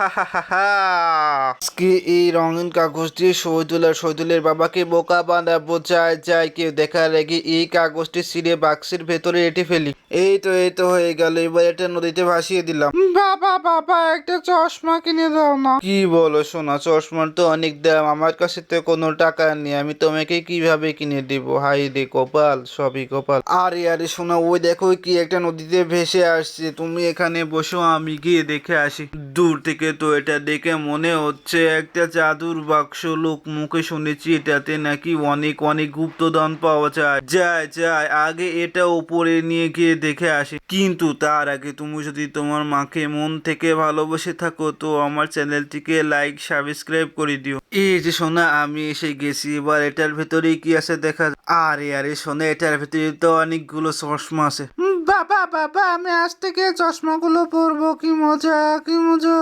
আজকে এই রঙিন কাগজ দিয়ে শহীদুলের বাবাকে বোকা বানাবো। যাই কেউ দেখার আগে এই কাগজটি ছিঁড়ে বাক্সের ভেতরে এঁটে ফেলি। এই তো হয়ে গেল। এবার এটা নদীতে ভাসিয়ে দিলাম। বাবা একটা চশমা কিনে দাও না। কি বলো সোনা, চশমার তো অনেক দাম, আমার কাছে তো কোনো টাকা নেই, আমি তোমাকে কিভাবে কিনে দেব? হাই রে কপাল, সবই কপাল। আরে সোনা, ওই দেখো কি একটা নদীতে ভেসে আসছে, তুমি এখানে বসো, আমি গিয়ে দেখে আসি। দূর থেকে তো এটা দেখে মনে হচ্ছে একটা জাদুর বাক্স। লোক মুখে শুনেছি এটাতে নাকি অনেক অনেক গুপ্তধন পাওয়া যায় আগে এটা উপরে নিয়ে গিয়ে দেখে আসি। কিন্তু তার আগে তুমি যদি তোমার মাকে মন থেকে ভালোবেসে থাকো তো আমার চ্যানেলটিকে লাইক সাবস্ক্রাইব করে দিও। এই যে সোনা, আমি এসে গেছি, এবার এটার ভেতরে কি আছে দেখা। আরে সোনা, এটার ভেতরে তো অনেকগুলো চশমা আছে। বাবা আমি আজ থেকে চশমাগুলো পরবো, কি মজা কি মজা।